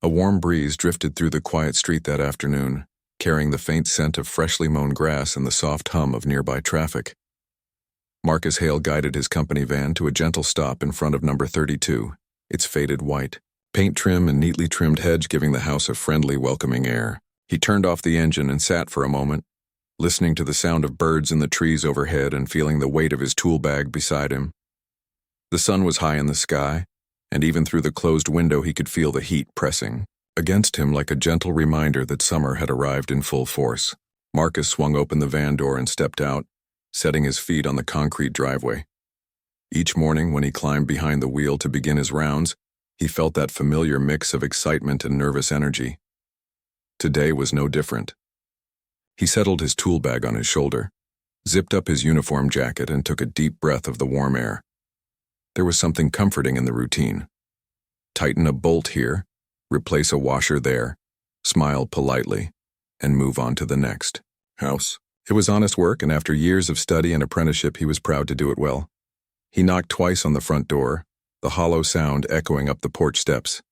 A warm breeze drifted through the quiet street that afternoon, carrying the faint scent of freshly mown grass and the soft hum of nearby traffic. Marcus Hale guided his company van to a gentle stop in front of number 32, its faded white, paint trim and neatly trimmed hedge giving the house a friendly, welcoming air. He turned off the engine and sat for a moment, listening to the sound of birds in the trees overhead and feeling the weight of his tool bag beside him. The sun was high in the sky, and even through the closed window he could feel the heat pressing against him like a gentle reminder that summer had arrived in full force. Marcus swung open the van door and stepped out, setting his feet on the concrete driveway. Each morning when he climbed behind the wheel to begin his rounds, he felt that familiar mix of excitement and nervous energy. Today was no different. He settled his tool bag on his shoulder, zipped up his uniform jacket, and took a deep breath of the warm air. There was something comforting in the routine. Tighten a bolt here, replace a washer there, smile politely, and move on to the next house. It was honest work, and after years of study and apprenticeship, he was proud to do it well. He knocked twice on the front door, the hollow sound echoing up the porch steps.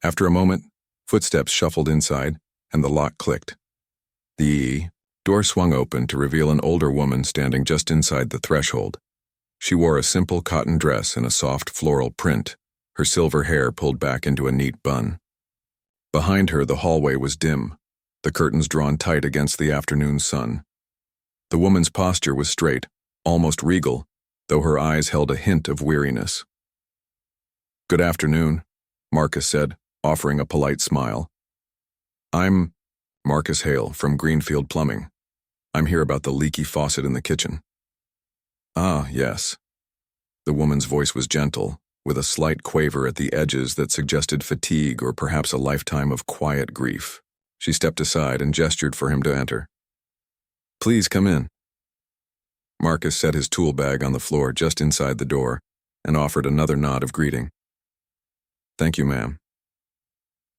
After a moment, footsteps shuffled inside, and the lock clicked. The door swung open to reveal an older woman standing just inside the threshold. She wore a simple cotton dress in a soft floral print, her silver hair pulled back into a neat bun. Behind her, the hallway was dim, the curtains drawn tight against the afternoon sun. The woman's posture was straight, almost regal, though her eyes held a hint of weariness. "Good afternoon," Marcus said, offering a polite smile. "I'm Marcus Hale from Greenfield Plumbing. I'm here about the leaky faucet in the kitchen." "Ah, yes." The woman's voice was gentle, with a slight quaver at the edges that suggested fatigue or perhaps a lifetime of quiet grief. She stepped aside and gestured for him to enter. "Please come in." Marcus set his tool bag on the floor just inside the door and offered another nod of greeting. "Thank you, ma'am."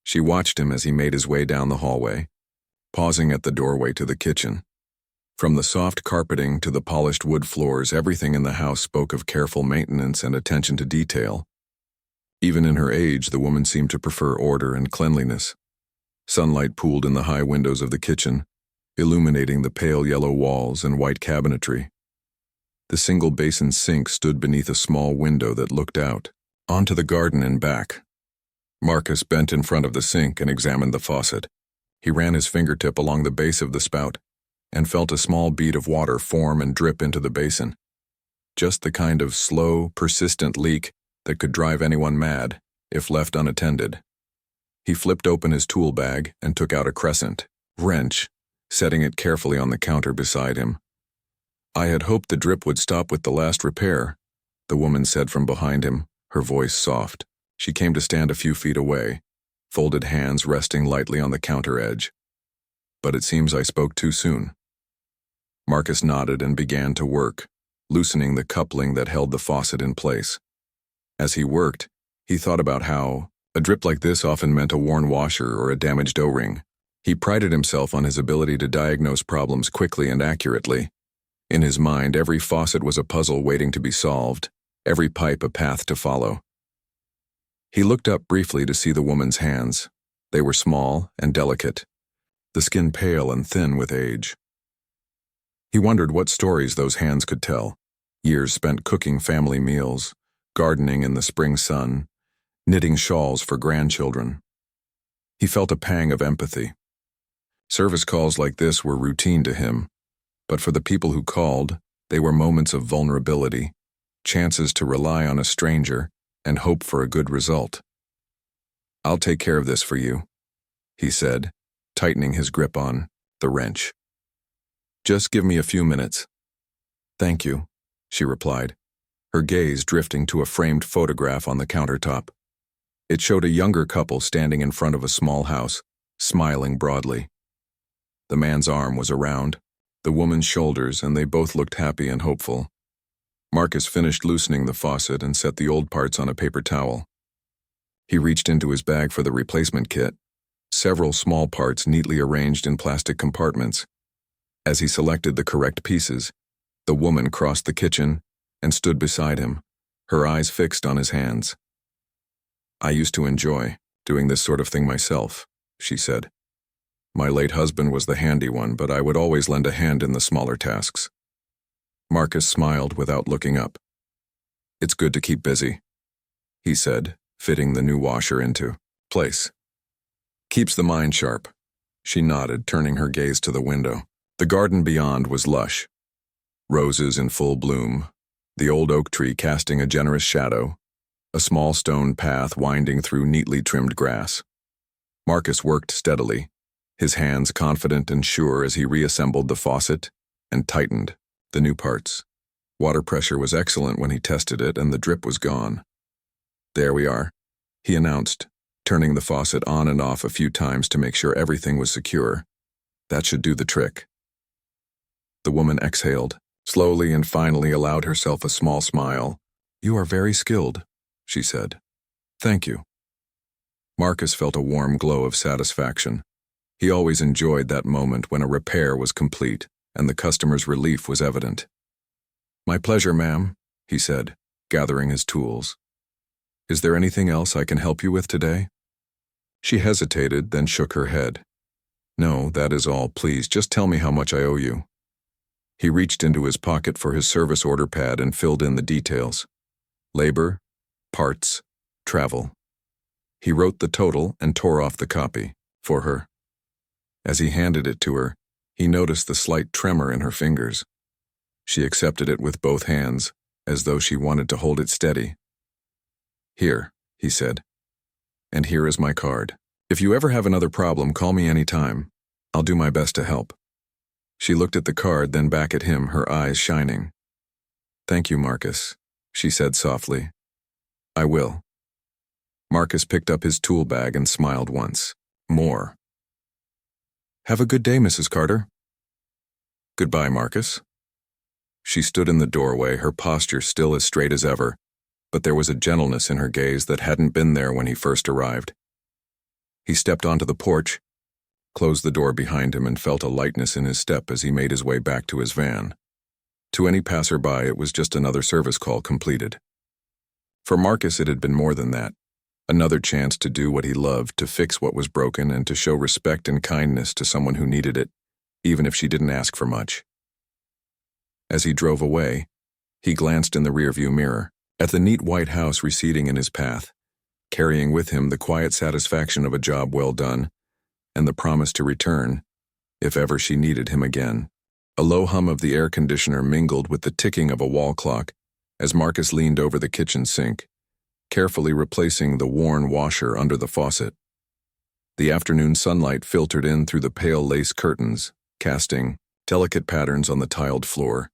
She watched him as he made his way down the hallway, pausing at the doorway to the kitchen. From the soft carpeting to the polished wood floors, everything in the house spoke of careful maintenance and attention to detail. Even in her age, the woman seemed to prefer order and cleanliness. Sunlight pooled in the high windows of the kitchen, illuminating the pale yellow walls and white cabinetry. The single basin sink stood beneath a small window that looked out onto the garden and back. Marcus bent in front of the sink and examined the faucet. He ran his fingertip along the base of the spout and felt a small bead of water form and drip into the basin. Just the kind of slow, persistent leak that could drive anyone mad if left unattended. He flipped open his tool bag and took out a crescent wrench, setting it carefully on the counter beside him. "I had hoped the drip would stop with the last repair," the woman said from behind him, her voice soft. She came to stand a few feet away, folded hands resting lightly on the counter edge. "But it seems I spoke too soon." Marcus nodded and began to work, loosening the coupling that held the faucet in place. As he worked, he thought about how a drip like this often meant a worn washer or a damaged O-ring. He prided himself on his ability to diagnose problems quickly and accurately. In his mind, every faucet was a puzzle waiting to be solved, every pipe a path to follow. He looked up briefly to see the woman's hands. They were small and delicate, the skin pale and thin with age. He wondered what stories those hands could tell. Years spent cooking family meals, gardening in the spring sun, knitting shawls for grandchildren. He felt a pang of empathy. Service calls like this were routine to him, but for the people who called, they were moments of vulnerability, chances to rely on a stranger and hope for a good result. "I'll take care of this for you," he said, tightening his grip on the wrench. "Just give me a few minutes." "Thank you," she replied, her gaze drifting to a framed photograph on the countertop. It showed a younger couple standing in front of a small house, smiling broadly. The man's arm was around the woman's shoulders, and they both looked happy and hopeful. Marcus finished loosening the faucet and set the old parts on a paper towel. He reached into his bag for the replacement kit, several small parts neatly arranged in plastic compartments. As he selected the correct pieces, the woman crossed the kitchen and stood beside him, her eyes fixed on his hands. "I used to enjoy doing this sort of thing myself," she said. "My late husband was the handy one, but I would always lend a hand in the smaller tasks." Marcus smiled without looking up. "It's good to keep busy," he said, fitting the new washer into place. "Keeps the mind sharp." She nodded, turning her gaze to the window. The garden beyond was lush. Roses in full bloom, the old oak tree casting a generous shadow, a small stone path winding through neatly trimmed grass. Marcus worked steadily, his hands confident and sure as he reassembled the faucet and tightened the new parts. Water pressure was excellent when he tested it, and the drip was gone. "There we are," he announced, turning the faucet on and off a few times to make sure everything was secure. "That should do the trick." The woman exhaled, slowly, and finally allowed herself a small smile. "You are very skilled," she said. "Thank you." Marcus felt a warm glow of satisfaction. He always enjoyed that moment when a repair was complete and the customer's relief was evident. "My pleasure, ma'am," he said, gathering his tools. "Is there anything else I can help you with today?" She hesitated, then shook her head. "No, that is all. Please, just tell me how much I owe you." He reached into his pocket for his service order pad and filled in the details. Labor, parts, travel. He wrote the total and tore off the copy for her. As he handed it to her, he noticed the slight tremor in her fingers. She accepted it with both hands, as though she wanted to hold it steady. "Here," he said. "And here is my card. If you ever have another problem, call me anytime. I'll do my best to help." She looked at the card, then back at him, her eyes shining. "Thank you, Marcus," she said softly. "I will." Marcus picked up his tool bag and smiled once more. "Have a good day, Mrs. Carter." "Goodbye, Marcus." She stood in the doorway, her posture still as straight as ever, but there was a gentleness in her gaze that hadn't been there when he first arrived. He stepped onto the porch, closed the door behind him, and felt a lightness in his step as he made his way back to his van. To any passerby, it was just another service call completed. For Marcus, it had been more than that. Another chance to do what he loved, to fix what was broken, and to show respect and kindness to someone who needed it, even if she didn't ask for much. As he drove away, he glanced in the rearview mirror, at the neat white house receding in his path, carrying with him the quiet satisfaction of a job well done, and the promise to return, if ever she needed him again. A low hum of the air conditioner mingled with the ticking of a wall clock as Marcus leaned over the kitchen sink, carefully replacing the worn washer under the faucet. The afternoon sunlight filtered in through the pale lace curtains, casting delicate patterns on the tiled floor.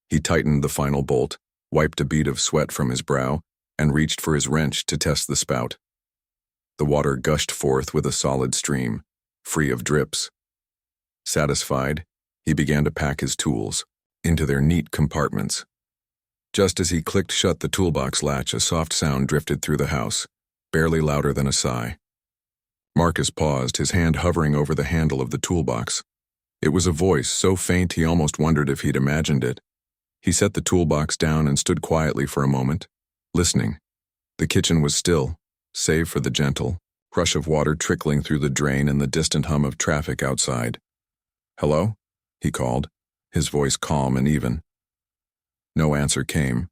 He tightened the final bolt, wiped a bead of sweat from his brow, and reached for his wrench to test the spout. The water gushed forth with a solid stream, free of drips. Satisfied, he began to pack his tools into their neat compartments. Just as he clicked shut the toolbox latch, a soft sound drifted through the house, barely louder than a sigh. Marcus paused, his hand hovering over the handle of the toolbox. It was a voice so faint he almost wondered if he'd imagined it. He set the toolbox down and stood quietly for a moment, listening. The kitchen was still, save for the gentle rush of water trickling through the drain and the distant hum of traffic outside. "Hello?" he called, his voice calm and even. No answer came.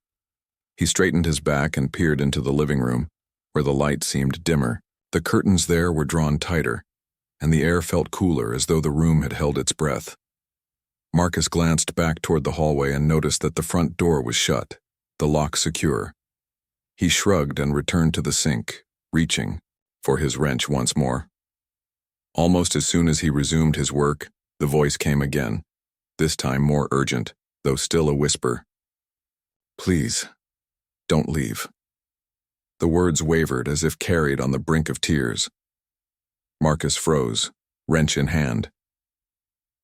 He straightened his back and peered into the living room, where the light seemed dimmer. The curtains there were drawn tighter, and the air felt cooler, as though the room had held its breath. Marcus glanced back toward the hallway and noticed that the front door was shut, the lock secure. He shrugged and returned to the sink, reaching for his wrench once more. Almost as soon as he resumed his work, the voice came again, this time more urgent, though still a whisper. "Please, don't leave." The words wavered as if carried on the brink of tears. Marcus froze, wrench in hand.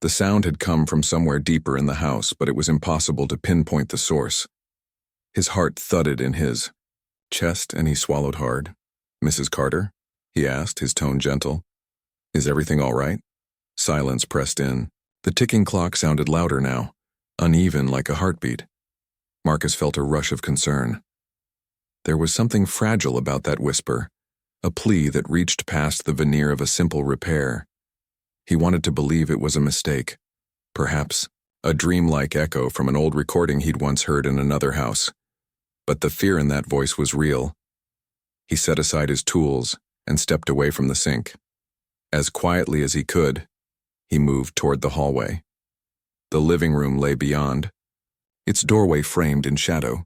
The sound had come from somewhere deeper in the house, but it was impossible to pinpoint the source. His heart thudded in his chest, and he swallowed hard. "Mrs. Carter?" he asked, his tone gentle. "Is everything all right?" Silence pressed in. The ticking clock sounded louder now, uneven like a heartbeat. Marcus felt a rush of concern. There was something fragile about that whisper, a plea that reached past the veneer of a simple repair. He wanted to believe it was a mistake, perhaps a dreamlike echo from an old recording he'd once heard in another house. But the fear in that voice was real. He set aside his tools and stepped away from the sink. As quietly as he could, he moved toward the hallway. The living room lay beyond, its doorway framed in shadow.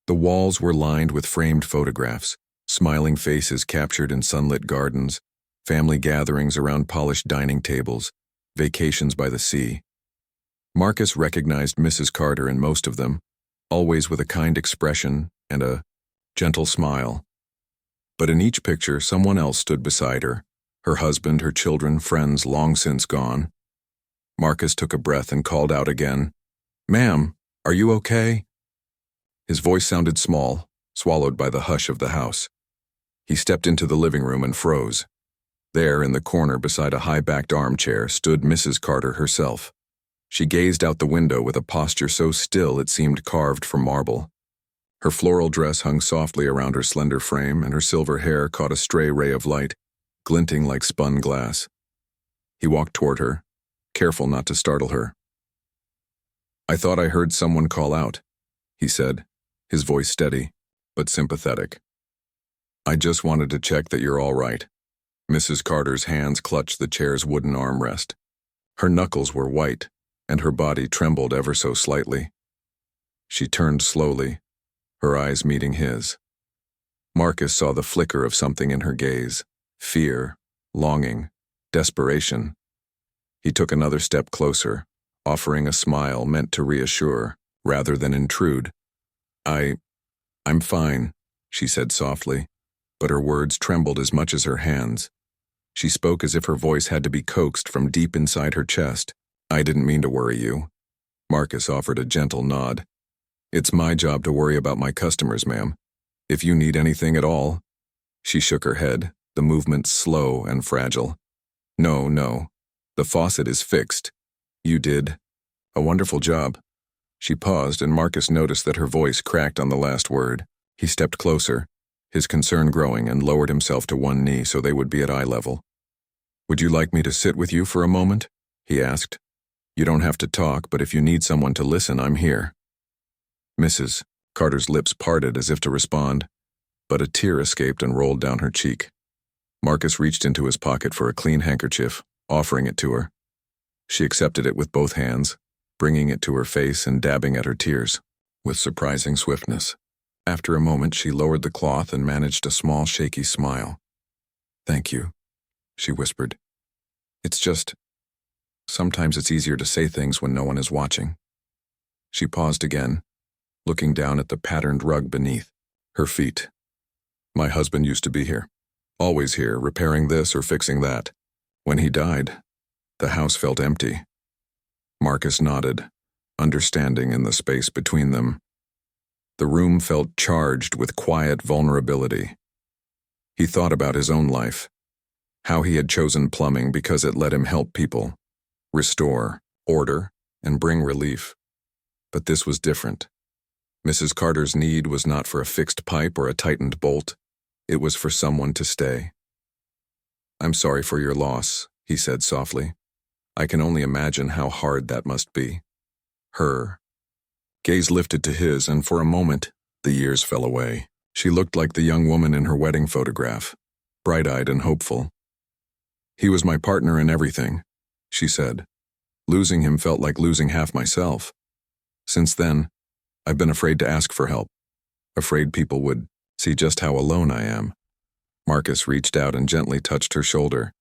The walls were lined with framed photographs, smiling faces captured in sunlit gardens, family gatherings around polished dining tables, vacations by the sea. Marcus recognized Mrs. Carter in most of them, always with a kind expression and a gentle smile. But in each picture, someone else stood beside her, her husband, her children, friends long since gone. Marcus took a breath and called out again, "Ma'am, are you okay?" His voice sounded small, swallowed by the hush of the house. He stepped into the living room and froze. There, in the corner beside a high-backed armchair, stood Mrs. Carter herself. She gazed out the window with a posture so still it seemed carved from marble. Her floral dress hung softly around her slender frame, and her silver hair caught a stray ray of light, glinting like spun glass. He walked toward her, careful not to startle her. "I thought I heard someone call out," he said, his voice steady, but sympathetic. "I just wanted to check that you're all right." Mrs. Carter's hands clutched the chair's wooden armrest. Her knuckles were white, and her body trembled ever so slightly. She turned slowly, her eyes meeting his. Marcus saw the flicker of something in her gaze, fear, longing, desperation. He took another step closer, offering a smile meant to reassure, rather than intrude. I'm fine," she said softly, but her words trembled as much as her hands. She spoke as if her voice had to be coaxed from deep inside her chest. "I didn't mean to worry you." Marcus offered a gentle nod. "It's my job to worry about my customers, ma'am. If you need anything at all." She shook her head, the movement slow and fragile. No. The faucet is fixed. You did a wonderful job." She paused, and Marcus noticed that her voice cracked on the last word. He stepped closer, his concern growing, and lowered himself to one knee so they would be at eye level. "Would you like me to sit with you for a moment?" he asked. "You don't have to talk, but if you need someone to listen, I'm here." Mrs. Carter's lips parted as if to respond, but a tear escaped and rolled down her cheek. Marcus reached into his pocket for a clean handkerchief, offering it to her. She accepted it with both hands, bringing it to her face and dabbing at her tears, with surprising swiftness. After a moment, she lowered the cloth and managed a small, shaky smile. "Thank you," she whispered. "It's just, sometimes it's easier to say things when no one is watching." She paused again, looking down at the patterned rug beneath. Her feet. "My husband used to be here. Always here, repairing this or fixing that. When he died, the house felt empty." Marcus nodded, understanding in the space between them. The room felt charged with quiet vulnerability. He thought about his own life, how he had chosen plumbing because it let him help people, restore, order, and bring relief. But this was different. Mrs. Carter's need was not for a fixed pipe or a tightened bolt. It was for someone to stay. "I'm sorry for your loss," he said softly. "I can only imagine how hard that must be." Her gaze lifted to his, and for a moment, the years fell away. She looked like the young woman in her wedding photograph, bright-eyed and hopeful. "He was my partner in everything," she said. "Losing him felt like losing half myself. Since then, I've been afraid to ask for help, afraid people would see just how alone I am." Marcus reached out and gently touched her shoulder.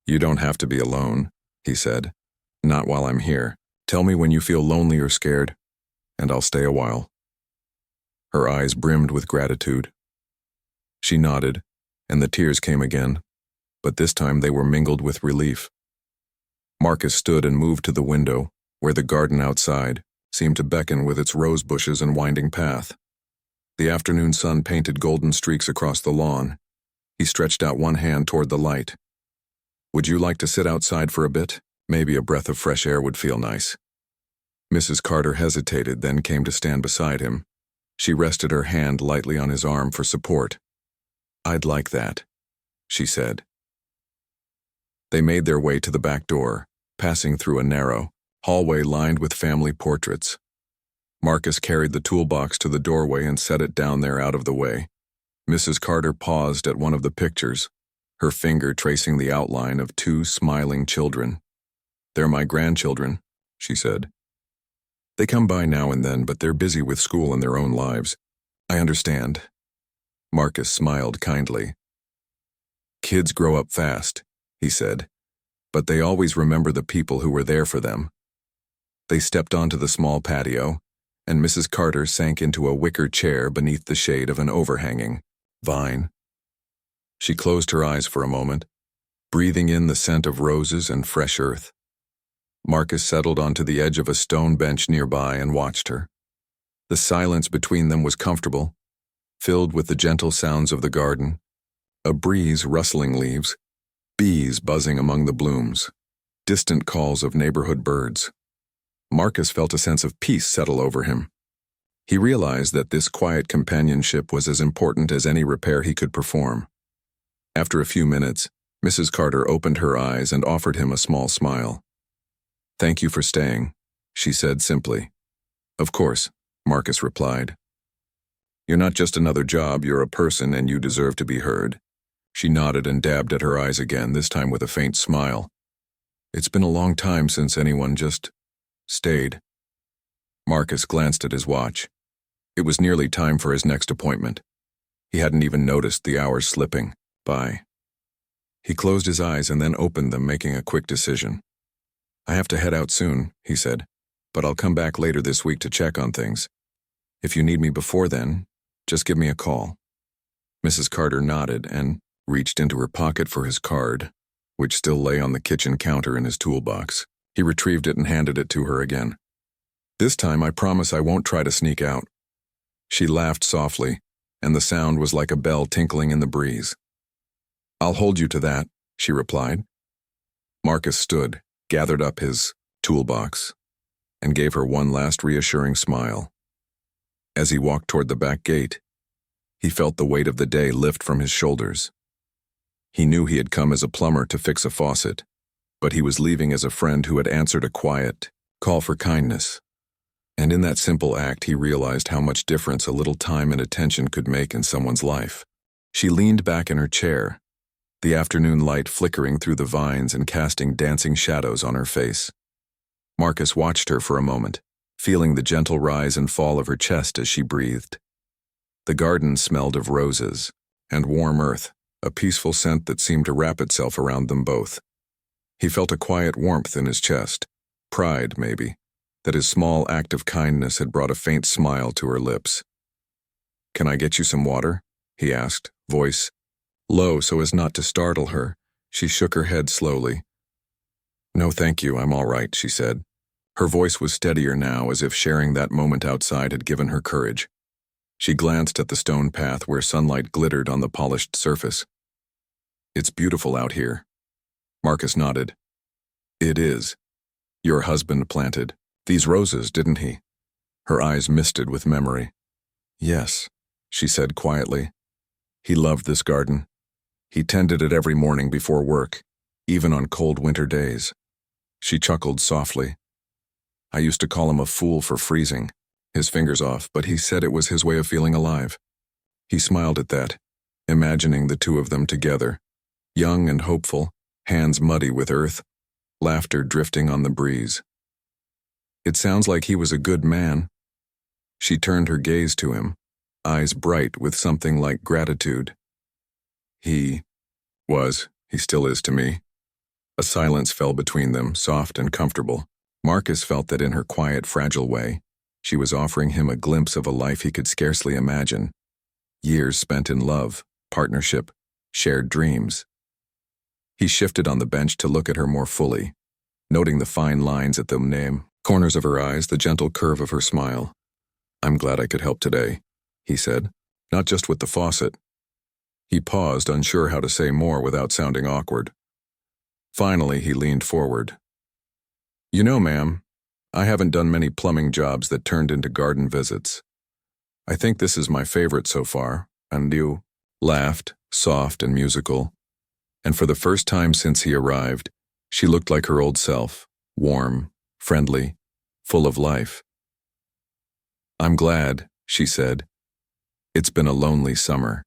"You don't have to be alone," he said. "Not while I'm here. Tell me when you feel lonely or scared, and I'll stay a while." Her eyes brimmed with gratitude. She nodded, and the tears came again, but this time they were mingled with relief. Marcus stood and moved to the window, where the garden outside seemed to beckon with its rose bushes and winding path. The afternoon sun painted golden streaks across the lawn. He stretched out one hand toward the light. "Would you like to sit outside for a bit? Maybe a breath of fresh air would feel nice." Mrs. Carter hesitated, then came to stand beside him. She rested her hand lightly on his arm for support. "I'd like that," she said. They made their way to the back door, passing through a narrow hallway lined with family portraits. Marcus carried the toolbox to the doorway and set it down there out of the way. Mrs. Carter paused at one of the pictures, her finger tracing the outline of two smiling children. "They're my grandchildren," she said. "They come by now and then, but they're busy with school and their own lives. I understand." Marcus smiled kindly. "Kids grow up fast," he said, "but they always remember the people who were there for them." They stepped onto the small patio, and Mrs. Carter sank into a wicker chair beneath the shade of an overhanging vine. She closed her eyes for a moment, breathing in the scent of roses and fresh earth. Marcus settled onto the edge of a stone bench nearby and watched her. The silence between them was comfortable, filled with the gentle sounds of the garden, a breeze rustling leaves, bees buzzing among the blooms, distant calls of neighborhood birds. Marcus felt a sense of peace settle over him. He realized that this quiet companionship was as important as any repair he could perform. After a few minutes, Mrs. Carter opened her eyes and offered him a small smile. "Thank you for staying," she said simply. "Of course," Marcus replied. "You're not just another job, you're a person and you deserve to be heard." She nodded and dabbed at her eyes again, this time with a faint smile. "It's been a long time since anyone just stayed." Marcus glanced at his watch. It was nearly time for his next appointment. He hadn't even noticed the hours slipping by. He closed his eyes and then opened them, making a quick decision. "I have to head out soon," he said, "but I'll come back later this week to check on things. If you need me before then, just give me a call." Mrs. Carter nodded and reached into her pocket for his card, which still lay on the kitchen counter in his toolbox. He retrieved it and handed it to her again. "This time I promise I won't try to sneak out." She laughed softly, and the sound was like a bell tinkling in the breeze. "I'll hold you to that," she replied. Marcus stood, gathered up his toolbox, and gave her one last reassuring smile. As he walked toward the back gate, he felt the weight of the day lift from his shoulders. He knew he had come as a plumber to fix a faucet, but he was leaving as a friend who had answered a quiet call for kindness. And in that simple act, he realized how much difference a little time and attention could make in someone's life. She leaned back in her chair, the afternoon light flickering through the vines and casting dancing shadows on her face. Marcus watched her for a moment, feeling the gentle rise and fall of her chest as she breathed. The garden smelled of roses and warm earth, a peaceful scent that seemed to wrap itself around them both. He felt a quiet warmth in his chest, pride, maybe, that his small act of kindness had brought a faint smile to her lips. "Can I get you some water?" he asked, voice low so as not to startle her. She shook her head slowly. "No, thank you, I'm all right," she said. Her voice was steadier now, as if sharing that moment outside had given her courage. She glanced at the stone path where sunlight glittered on the polished surface. "It's beautiful out here." Marcus nodded. "It is. Your husband planted these roses, didn't he?" Her eyes misted with memory. "Yes," she said quietly. "He loved this garden. He tended it every morning before work, even on cold winter days." She chuckled softly. "I used to call him a fool for freezing his fingers off, but he said it was his way of feeling alive." He smiled at that, imagining the two of them together, young and hopeful, hands muddy with earth, laughter drifting on the breeze. "It sounds like he was a good man." She turned her gaze to him, eyes bright with something like gratitude. He still is to me." A silence fell between them, soft and comfortable. Marcus felt that in her quiet, fragile way, she was offering him a glimpse of a life he could scarcely imagine. Years spent in love, partnership, shared dreams. He shifted on the bench to look at her more fully, noting the fine lines at the corners of her eyes, the gentle curve of her smile. "I'm glad I could help today," he said, "not just with the faucet." He paused, unsure how to say more without sounding awkward. Finally, he leaned forward. "You know, ma'am, I haven't done many plumbing jobs that turned into garden visits. I think this is my favorite so far," and you laughed, soft and musical, and for the first time since he arrived, she looked like her old self, warm, friendly, full of life. "I'm glad," she said. "It's been a lonely summer."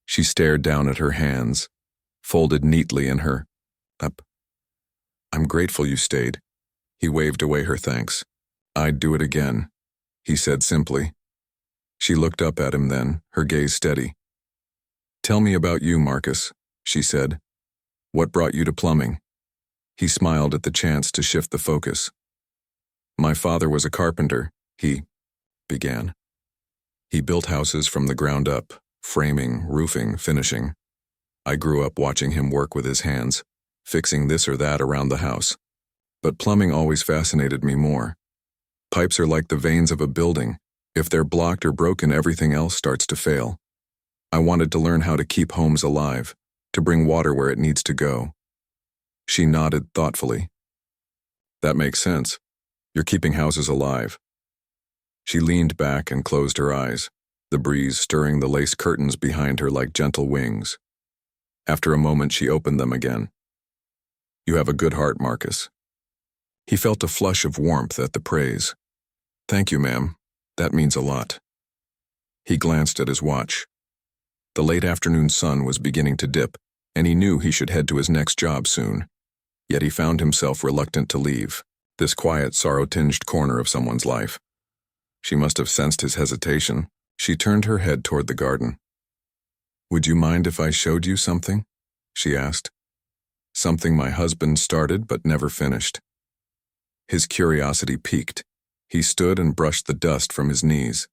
She stared down at her hands, folded neatly in her up. "I'm grateful you stayed." He waved away her thanks. "I'd do it again," he said simply. She looked up at him then, her gaze steady. "Tell me about you, Marcus," she said. "What brought you to plumbing?" He smiled at the chance to shift the focus. "My father was a carpenter," he began. "He built houses from the ground up, framing, roofing, finishing. I grew up watching him work with his hands, fixing this or that around the house. But plumbing always fascinated me more. Pipes are like the veins of a building. If they're blocked or broken, everything else starts to fail. I wanted to learn how to keep homes alive, to bring water where it needs to go." She nodded thoughtfully. "That makes sense. You're keeping houses alive." She leaned back and closed her eyes, the breeze stirring the lace curtains behind her like gentle wings. After a moment, she opened them again. "You have a good heart, Marcus." He felt a flush of warmth at the praise. "Thank you, ma'am. That means a lot." He glanced at his watch. The late afternoon sun was beginning to dip, and he knew he should head to his next job soon. Yet he found himself reluctant to leave this quiet, sorrow-tinged corner of someone's life. She must have sensed his hesitation. She turned her head toward the garden. "Would you mind if I showed you something?" she asked. "Something my husband started but never finished." His curiosity piqued. He stood and brushed the dust from his knees.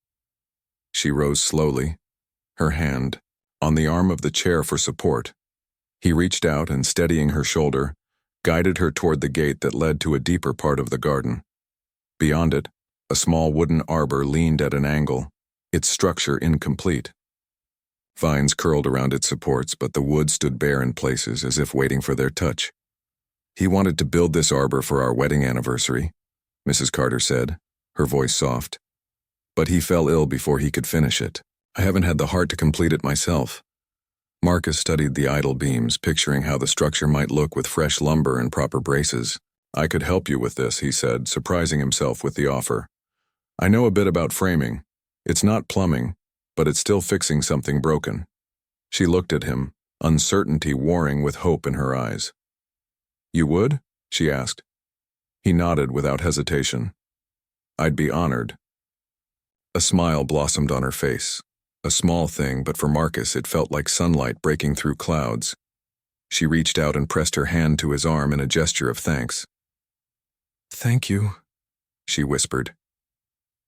She rose slowly, her hand on the arm of the chair for support. He reached out and, steadying her shoulder, guided her toward the gate that led to a deeper part of the garden. Beyond it, a small wooden arbor leaned at an angle, its structure incomplete. Vines curled around its supports, but the wood stood bare in places as if waiting for their touch. "He wanted to build this arbor for our wedding anniversary," Mrs. Carter said, her voice soft. "But he fell ill before he could finish it. I haven't had the heart to complete it myself." Marcus studied the idle beams, picturing how the structure might look with fresh lumber and proper braces. "I could help you with this," he said, surprising himself with the offer. "I know a bit about framing. It's not plumbing, but it's still fixing something broken." She looked at him, uncertainty warring with hope in her eyes. "You would?" she asked. He nodded without hesitation. "I'd be honored." A smile blossomed on her face. A small thing, but for Marcus it felt like sunlight breaking through clouds. She reached out and pressed her hand to his arm in a gesture of thanks. "Thank you," she whispered.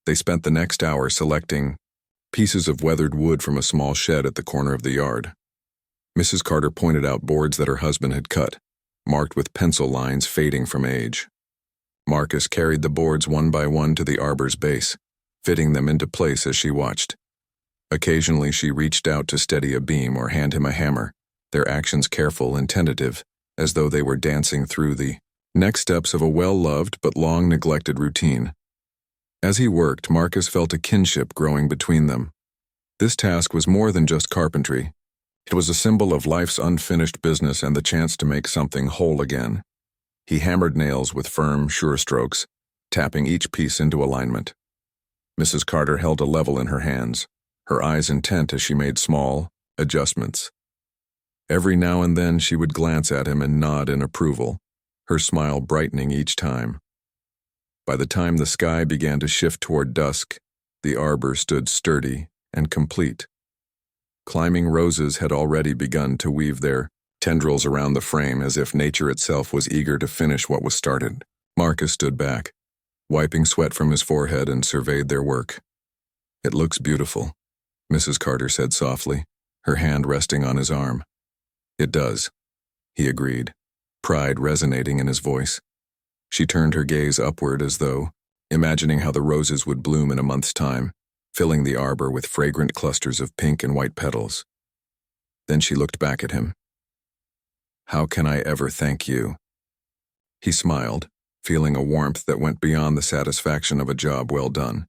They spent the next hour selecting pieces of weathered wood from a small shed at the corner of the yard. Mrs. Carter pointed out boards that her husband had cut, marked with pencil lines fading from age. Marcus carried the boards one by one to the arbor's base, fitting them into place as she watched. Occasionally she reached out to steady a beam or hand him a hammer, their actions careful and tentative, as though they were dancing through the next steps of a well-loved but long-neglected routine. As he worked, Marcus felt a kinship growing between them. This task was more than just carpentry. It was a symbol of life's unfinished business and the chance to make something whole again. He hammered nails with firm, sure strokes, tapping each piece into alignment. Mrs. Carter held a level in her hands, her eyes intent as she made small adjustments. Every now and then she would glance at him and nod in approval, her smile brightening each time. By the time the sky began to shift toward dusk, the arbor stood sturdy and complete. Climbing roses had already begun to weave their tendrils around the frame as if nature itself was eager to finish what was started. Marcus stood back, wiping sweat from his forehead, and surveyed their work. "It looks beautiful," Mrs. Carter said softly, her hand resting on his arm. "It does," he agreed, pride resonating in his voice. She turned her gaze upward as though, imagining how the roses would bloom in a month's time, filling the arbor with fragrant clusters of pink and white petals. Then she looked back at him. "How can I ever thank you?" He smiled, feeling a warmth that went beyond the satisfaction of a job well done.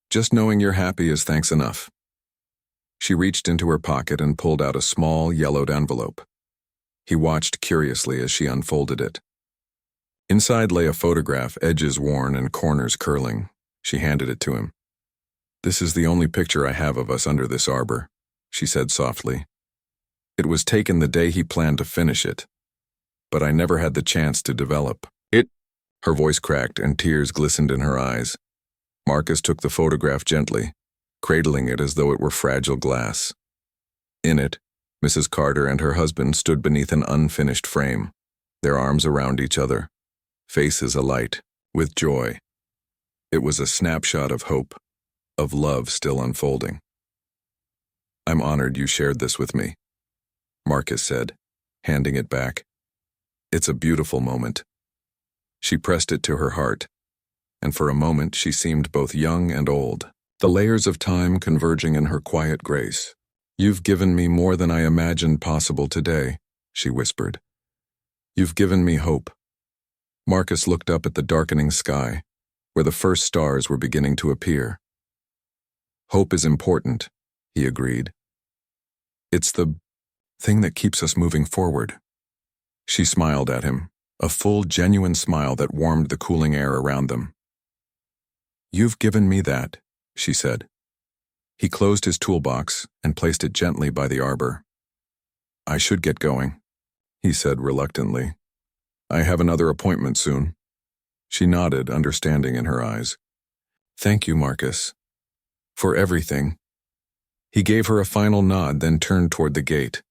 "Just knowing you're happy is thanks enough." She reached into her pocket and pulled out a small, yellowed envelope. He watched curiously as she unfolded it. Inside lay a photograph, edges worn and corners curling. She handed it to him. "This is the only picture I have of us under this arbor," she said softly. "It was taken the day he planned to finish it, but I never had the chance to develop it." Her voice cracked and tears glistened in her eyes. Marcus took the photograph gently, cradling it as though it were fragile glass. In it, Mrs. Carter and her husband stood beneath an unfinished frame, their arms around each other, faces alight with joy. It was a snapshot of hope, of love still unfolding. "I'm honored you shared this with me," Marcus said, handing it back. "It's a beautiful moment." She pressed it to her heart, and for a moment she seemed both young and old, the layers of time converging in her quiet grace. "You've given me more than I imagined possible today," she whispered. "You've given me hope." Marcus looked up at the darkening sky, where the first stars were beginning to appear. "Hope is important," he agreed. "It's the thing that keeps us moving forward." She smiled at him, a full, genuine smile that warmed the cooling air around them. "You've given me that," she said. He closed his toolbox and placed it gently by the arbor. "I should get going," he said reluctantly. "I have another appointment soon." She nodded, understanding in her eyes. "Thank you, Marcus. For everything." He gave her a final nod, then turned toward the gate.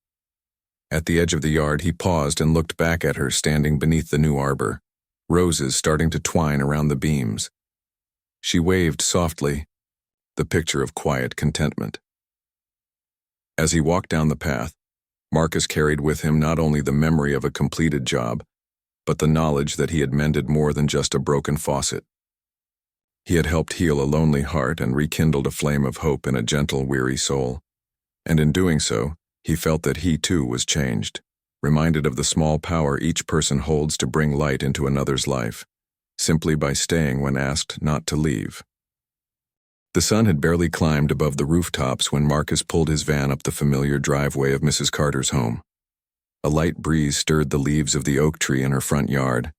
At the edge of the yard, he paused and looked back at her standing beneath the new arbor, roses starting to twine around the beams. She waved softly, the picture of quiet contentment. As he walked down the path, Marcus carried with him not only the memory of a completed job, but the knowledge that he had mended more than just a broken faucet. He had helped heal a lonely heart and rekindled a flame of hope in a gentle, weary soul. And in doing so, he felt that he too was changed, reminded of the small power each person holds to bring light into another's life, simply by staying when asked not to leave. The sun had barely climbed above the rooftops when Marcus pulled his van up the familiar driveway of Mrs. Carter's home. A light breeze stirred the leaves of the oak tree in her front yard,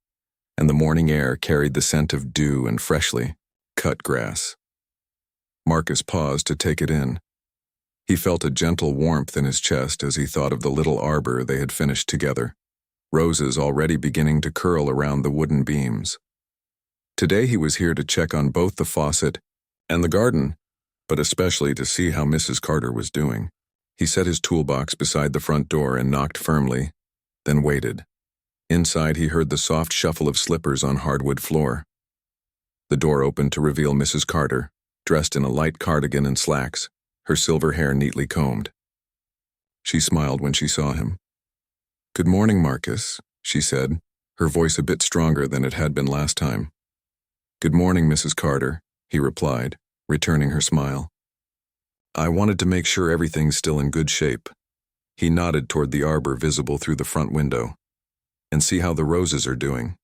and the morning air carried the scent of dew and freshly cut grass. Marcus paused to take it in. He felt a gentle warmth in his chest as he thought of the little arbor they had finished together, roses already beginning to curl around the wooden beams. Today he was here to check on both the faucet and the garden, but especially to see how Mrs. Carter was doing. He set his toolbox beside the front door and knocked firmly, then waited. Inside he heard the soft shuffle of slippers on hardwood floor. The door opened to reveal Mrs. Carter, dressed in a light cardigan and slacks, her silver hair neatly combed. She smiled when she saw him. "Good morning, Marcus," she said, her voice a bit stronger than it had been last time. "Good morning, Mrs. Carter," he replied, returning her smile. "I wanted to make sure everything's still in good shape." He nodded toward the arbor visible through the front window. "And see how the roses are doing."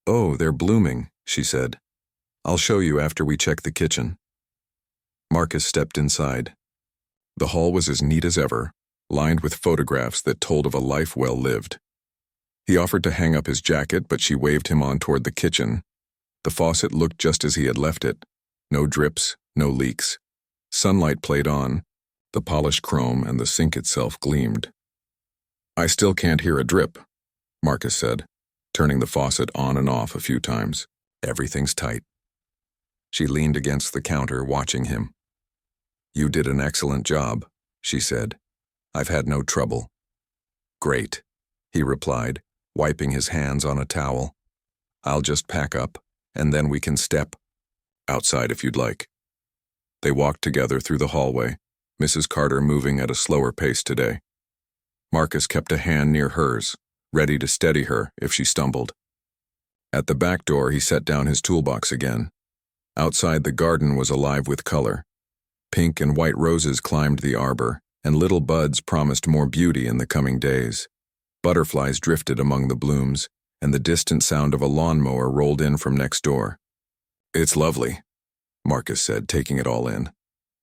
"Oh, they're blooming," she said. "I'll show you after we check the kitchen." Marcus stepped inside. The hall was as neat as ever, lined with photographs that told of a life well lived. He offered to hang up his jacket, but she waved him on toward the kitchen. The faucet looked just as he had left it. No drips, no leaks. Sunlight played on. The polished chrome and the sink itself gleamed. "I still can't hear a drip," Marcus said, turning the faucet on and off a few times. "Everything's tight." She leaned against the counter, watching him. "You did an excellent job," she said. "I've had no trouble." "Great," he replied, wiping his hands on a towel. "I'll just pack up, and then we can step outside if you'd like." They walked together through the hallway, Mrs. Carter moving at a slower pace today. Marcus kept a hand near hers, ready to steady her if she stumbled. At the back door, he set down his toolbox again. Outside, the garden was alive with color. Pink and white roses climbed the arbor, and little buds promised more beauty in the coming days. Butterflies drifted among the blooms, and the distant sound of a lawnmower rolled in from next door. "It's lovely," Marcus said, taking it all in.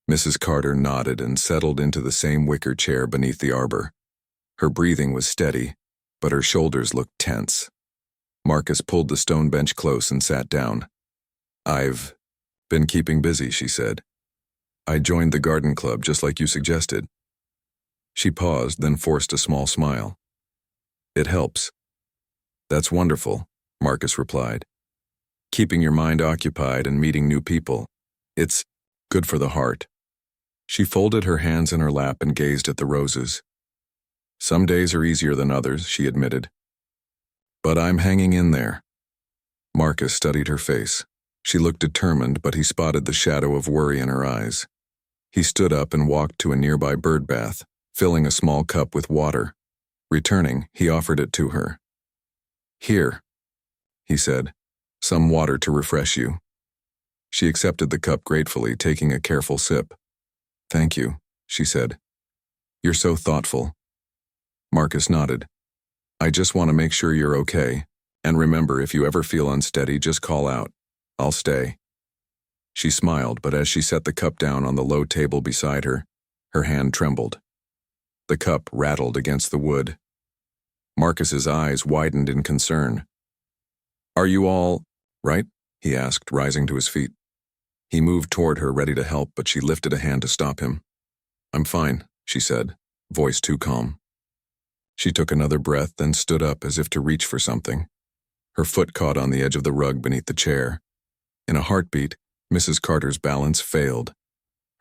Mrs. Carter nodded and settled into the same wicker chair beneath the arbor. Her breathing was steady, but her shoulders looked tense. Marcus pulled the stone bench close and sat down. "I've been keeping busy," she said. "I joined the garden club just like you suggested." She paused, then forced a small smile. "It helps." "That's wonderful," Marcus replied. "Keeping your mind occupied and meeting new people. It's good for the heart." She folded her hands in her lap and gazed at the roses. "Some days are easier than others," she admitted. "But I'm hanging in there." Marcus studied her face. She looked determined, but he spotted the shadow of worry in her eyes. He stood up and walked to a nearby bird bath, filling a small cup with water. Returning, he offered it to her. "Here," he said, "some water to refresh you." She accepted the cup gratefully, taking a careful sip. "Thank you," she said. "You're so thoughtful." Marcus nodded. "I just want to make sure you're okay, and remember, if you ever feel unsteady, just call out. I'll stay." She smiled, but as she set the cup down on the low table beside her, her hand trembled. The cup rattled against the wood. Marcus's eyes widened in concern. "Are you all right?" he asked, rising to his feet. He moved toward her, ready to help, but she lifted a hand to stop him. "I'm fine," she said, voice too calm. She took another breath, then stood up as if to reach for something. Her foot caught on the edge of the rug beneath the chair. In a heartbeat, Mrs. Carter's balance failed.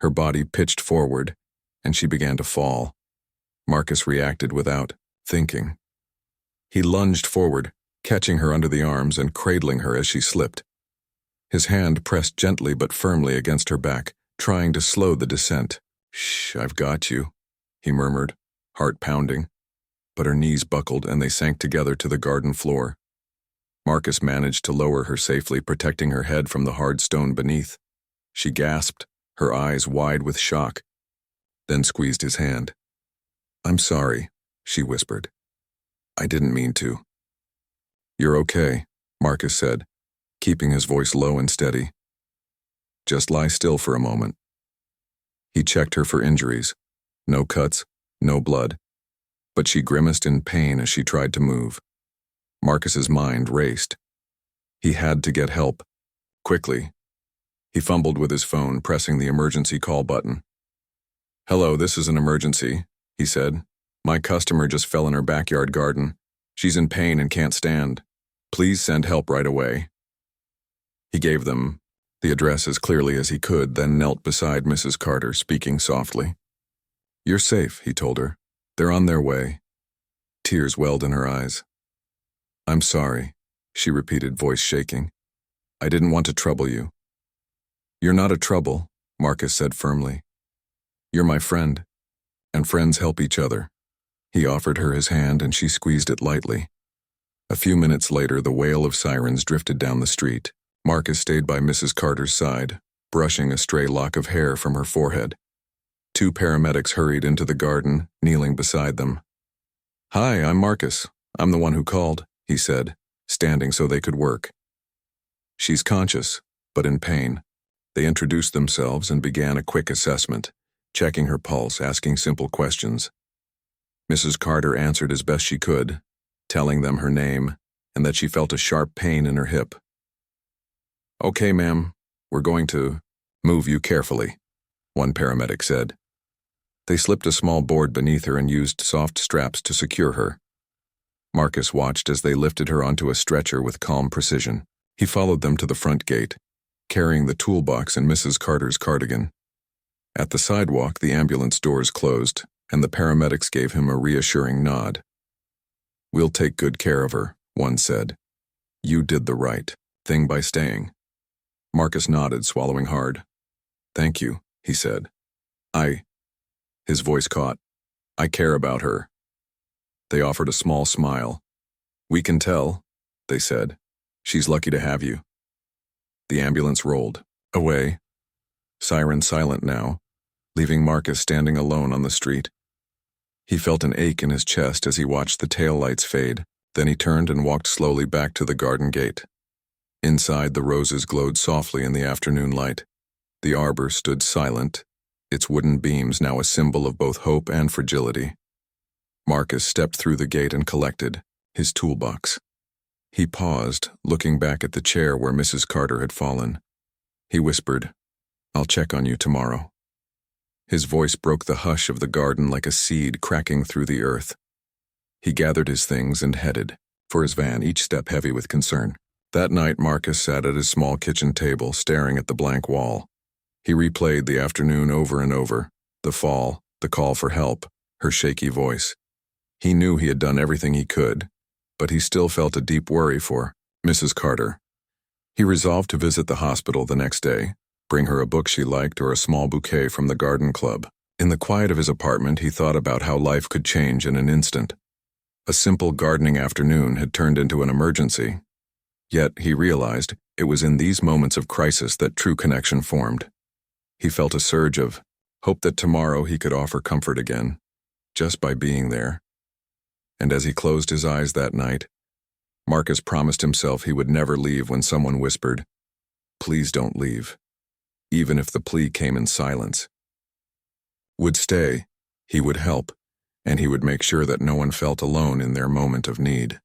Her body pitched forward, and she began to fall. Marcus reacted without thinking. He lunged forward, catching her under the arms and cradling her as she slipped. His hand pressed gently but firmly against her back, trying to slow the descent. "Shh, I've got you," he murmured, heart pounding. But her knees buckled and they sank together to the garden floor. Marcus managed to lower her safely, protecting her head from the hard stone beneath. She gasped, her eyes wide with shock, then squeezed his hand. "I'm sorry," she whispered. "I didn't mean to." "You're okay," Marcus said, keeping his voice low and steady. "Just lie still for a moment." He checked her for injuries. No cuts, no blood. But she grimaced in pain as she tried to move. Marcus's mind raced. He had to get help. Quickly. He fumbled with his phone, pressing the emergency call button. "Hello, this is an emergency," he said. "My customer just fell in her backyard garden. She's in pain and can't stand. Please send help right away." He gave them the address as clearly as he could, then knelt beside Mrs. Carter, speaking softly. "You're safe," he told her. "They're on their way." Tears welled in her eyes. "I'm sorry," she repeated, voice shaking. "I didn't want to trouble you." "You're not a trouble," Marcus said firmly. "You're my friend, and friends help each other." He offered her his hand and she squeezed it lightly. A few minutes later, the wail of sirens drifted down the street. Marcus stayed by Mrs. Carter's side, brushing a stray lock of hair from her forehead. 2 paramedics hurried into the garden, kneeling beside them. "Hi, I'm Marcus. I'm the one who called," he said, standing so they could work. "She's conscious, but in pain." They introduced themselves and began a quick assessment, checking her pulse, asking simple questions. Mrs. Carter answered as best she could, telling them her name and that she felt a sharp pain in her hip. "Okay, ma'am, we're going to move you carefully," one paramedic said. They slipped a small board beneath her and used soft straps to secure her. Marcus watched as they lifted her onto a stretcher with calm precision. He followed them to the front gate, carrying the toolbox and Mrs. Carter's cardigan. At the sidewalk, the ambulance doors closed, and the paramedics gave him a reassuring nod. "We'll take good care of her," one said. "You did the right thing by staying." Marcus nodded, swallowing hard. "Thank you," he said. His voice caught. "I care about her." They offered a small smile. "We can tell," they said. "She's lucky to have you." The ambulance rolled away, siren silent now, leaving Marcus standing alone on the street. He felt an ache in his chest as he watched the taillights fade. Then he turned and walked slowly back to the garden gate. Inside, the roses glowed softly in the afternoon light. The arbor stood silent, its wooden beams now a symbol of both hope and fragility. Marcus stepped through the gate and collected his toolbox. He paused, looking back at the chair where Mrs. Carter had fallen. He whispered, "I'll check on you tomorrow." His voice broke the hush of the garden like a seed cracking through the earth. He gathered his things and headed for his van, each step heavy with concern. That night, Marcus sat at his small kitchen table, staring at the blank wall. He replayed the afternoon over and over, the fall, the call for help, her shaky voice. He knew he had done everything he could, but he still felt a deep worry for Mrs. Carter. He resolved to visit the hospital the next day, bring her a book she liked or a small bouquet from the garden club. In the quiet of his apartment, he thought about how life could change in an instant. A simple gardening afternoon had turned into an emergency. Yet, he realized, it was in these moments of crisis that true connection formed. He felt a surge of hope that tomorrow he could offer comfort again, just by being there. And as he closed his eyes that night, Marcus promised himself he would never leave when someone whispered, "Please don't leave," even if the plea came in silence. Would stay, he would help, and he would make sure that no one felt alone in their moment of need.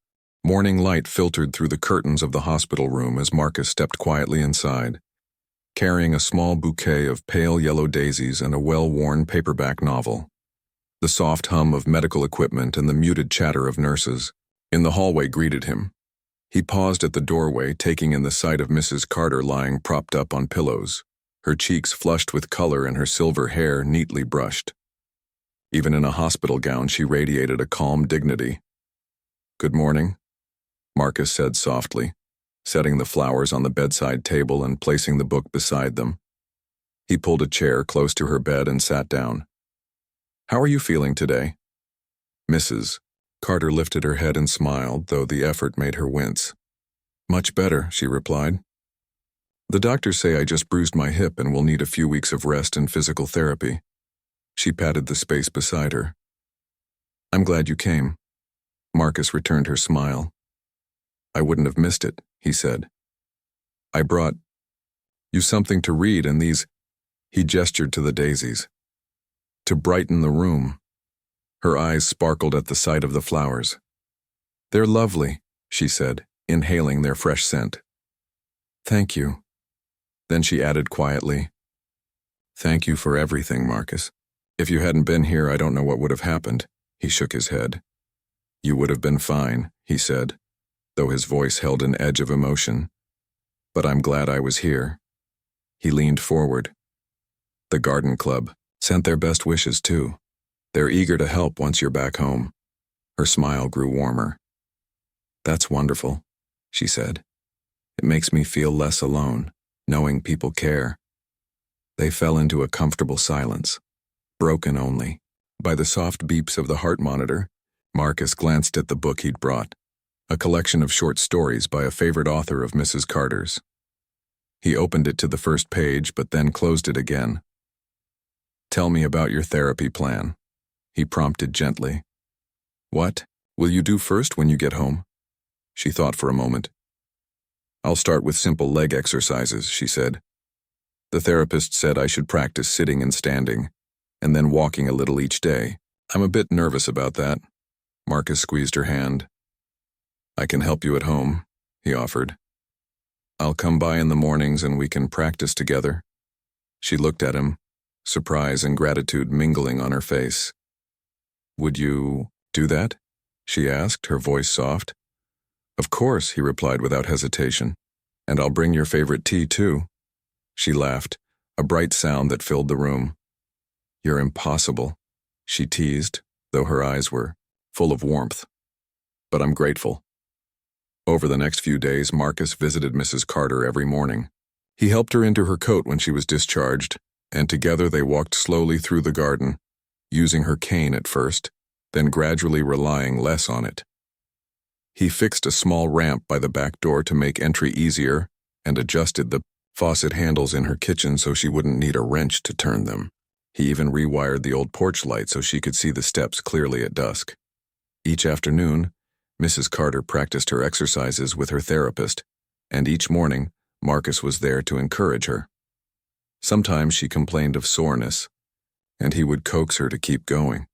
Morning light filtered through the curtains of the hospital room as Marcus stepped quietly inside, carrying a small bouquet of pale yellow daisies and a well-worn paperback novel. The soft hum of medical equipment and the muted chatter of nurses in the hallway greeted him. He paused at the doorway, taking in the sight of Mrs. Carter lying propped up on pillows, her cheeks flushed with color and her silver hair neatly brushed. Even in a hospital gown, she radiated a calm dignity. "Good morning," Marcus said softly, setting the flowers on the bedside table and placing the book beside them. He pulled a chair close to her bed and sat down. "How are you feeling today?" Mrs. Carter lifted her head and smiled, though the effort made her wince. "Much better," she replied. "The doctors say I just bruised my hip and will need a few weeks of rest and physical therapy." She patted the space beside her. "I'm glad you came." Marcus returned her smile. "I wouldn't have missed it," he said. "I brought you something to read and these," he gestured to the daisies, "to brighten the room." Her eyes sparkled at the sight of the flowers. "They're lovely," she said, inhaling their fresh scent. "Thank you." Then she added quietly, "Thank you for everything, Marcus. If you hadn't been here, I don't know what would have happened." He shook his head. "You would have been fine," he said, though his voice held an edge of emotion. "But I'm glad I was here." He leaned forward. "The garden club sent their best wishes, too. They're eager to help once you're back home." Her smile grew warmer. "That's wonderful," she said. "It makes me feel less alone, knowing people care." They fell into a comfortable silence, broken only by the soft beeps of the heart monitor. Marcus glanced at the book he'd brought, a collection of short stories by a favorite author of Mrs. Carter's. He opened it to the first page, but then closed it again. "Tell me about your therapy plan," he prompted gently. "What will you do first when you get home?" She thought for a moment. "I'll start with simple leg exercises," she said. "The therapist said I should practice sitting and standing, and then walking a little each day. I'm a bit nervous about that." Marcus squeezed her hand. "I can help you at home," he offered. "I'll come by in the mornings and we can practice together." She looked at him, surprise and gratitude mingling on her face. "Would you do that?" she asked, her voice soft. "Of course," he replied without hesitation. "And I'll bring your favorite tea, too." She laughed, a bright sound that filled the room. "You're impossible," she teased, though her eyes were full of warmth. "But I'm grateful." Over the next few days, Marcus visited Mrs. Carter every morning. He helped her into her coat when she was discharged, and together they walked slowly through the garden, using her cane at first, then gradually relying less on it. He fixed a small ramp by the back door to make entry easier and adjusted the faucet handles in her kitchen so she wouldn't need a wrench to turn them. He even rewired the old porch light so she could see the steps clearly at dusk. Each afternoon, Mrs. Carter practiced her exercises with her therapist, and each morning, Marcus was there to encourage her. Sometimes she complained of soreness, and he would coax her to keep going.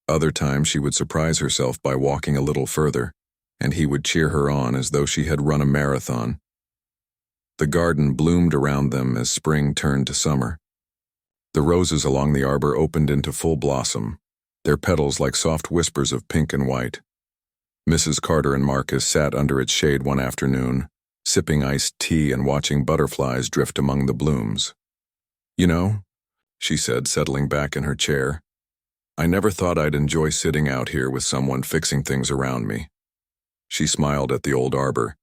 Other times she would surprise herself by walking a little further, and he would cheer her on as though she had run a marathon. The garden bloomed around them as spring turned to summer. The roses along the arbor opened into full blossom, their petals like soft whispers of pink and white. Mrs. Carter and Marcus sat under its shade one afternoon, sipping iced tea and watching butterflies drift among the blooms. "You know," she said, settling back in her chair, "I never thought I'd enjoy sitting out here with someone fixing things around me." She smiled at the old arbor.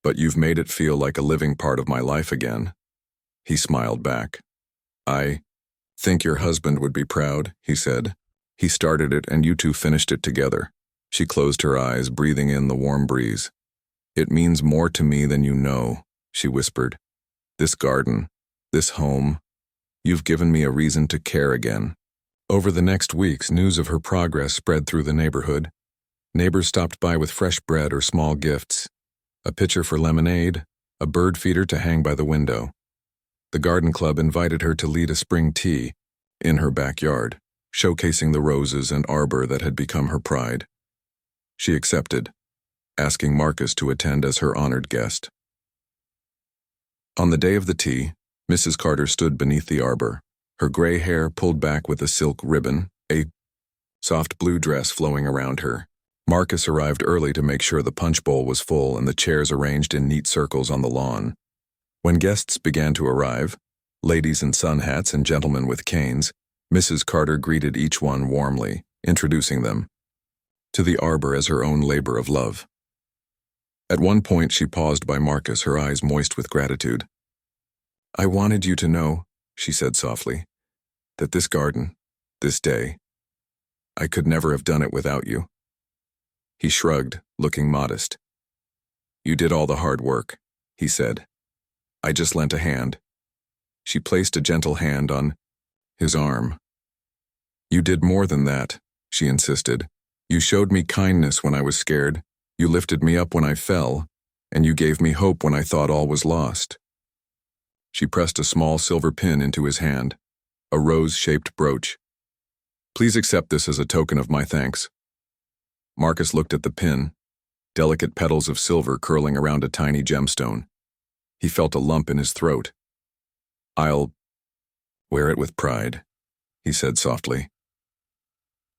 "But you've made it feel like a living part of my life again." He smiled back. "I think your husband would be proud," he said. "He started it and you two finished it together." She closed her eyes, breathing in the warm breeze. "It means more to me than you know," she whispered. "This garden, this home, you've given me a reason to care again." Over the next weeks, news of her progress spread through the neighborhood. Neighbors stopped by with fresh bread or small gifts, a pitcher for lemonade, a bird feeder to hang by the window. The garden club invited her to lead a spring tea in her backyard, showcasing the roses and arbor that had become her pride. She accepted, asking Marcus to attend as her honored guest. On the day of the tea, Mrs. Carter stood beneath the arbor, her gray hair pulled back with a silk ribbon, a soft blue dress flowing around her. Marcus arrived early to make sure the punch bowl was full and the chairs arranged in neat circles on the lawn. When guests began to arrive, ladies in sun hats and gentlemen with canes, Mrs. Carter greeted each one warmly, introducing them to the arbor as her own labor of love. At one point she paused by Marcus, her eyes moist with gratitude. "I wanted you to know," she said softly, "that this garden, this day, I could never have done it without you." He shrugged, looking modest. "You did all the hard work," he said. "I just lent a hand." She placed a gentle hand on his arm. "You did more than that," she insisted. "You showed me kindness when I was scared, you lifted me up when I fell, and you gave me hope when I thought all was lost." She pressed a small silver pin into his hand, a rose-shaped brooch. "Please accept this as a token of my thanks." Marcus looked at the pin, delicate petals of silver curling around a tiny gemstone. He felt a lump in his throat. "I'll wear it with pride," he said softly.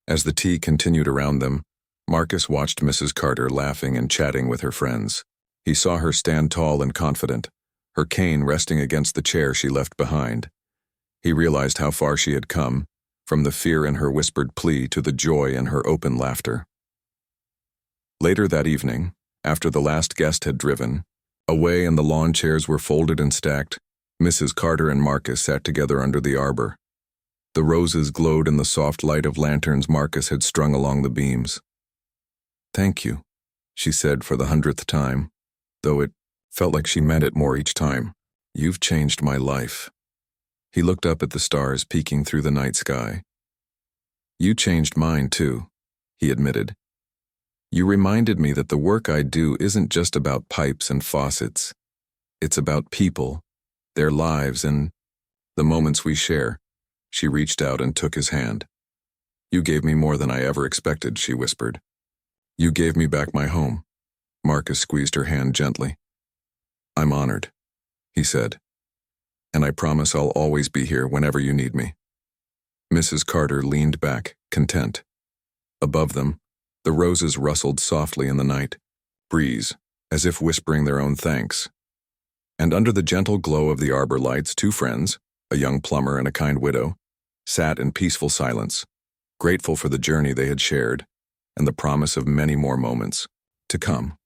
As the tea continued around them, Marcus watched Mrs. Carter laughing and chatting with her friends. He saw her stand tall and confident, her cane resting against the chair she left behind. He realized how far she had come, from the fear in her whispered plea to the joy in her open laughter. Later that evening, after the last guest had driven, away and the lawn chairs were folded and stacked, Mrs. Carter and Marcus sat together under the arbor. The roses glowed in the soft light of lanterns Marcus had strung along the beams. "Thank you," she said for the 100th time, though it felt like she meant it more each time. "You've changed my life." He looked up at the stars peeking through the night sky. "You changed mine too," he admitted. "You reminded me that the work I do isn't just about pipes and faucets. It's about people, their lives, and the moments we share." She reached out and took his hand. "You gave me more than I ever expected," she whispered. "You gave me back my home." Marcus squeezed her hand gently. "I'm honored," he said. "And I promise I'll always be here whenever you need me." Mrs. Carter leaned back, content. Above them, the roses rustled softly in the night breeze, as if whispering their own thanks. And under the gentle glow of the arbor lights, two friends, a young plumber and a kind widow, sat in peaceful silence, grateful for the journey they had shared and the promise of many more moments to come.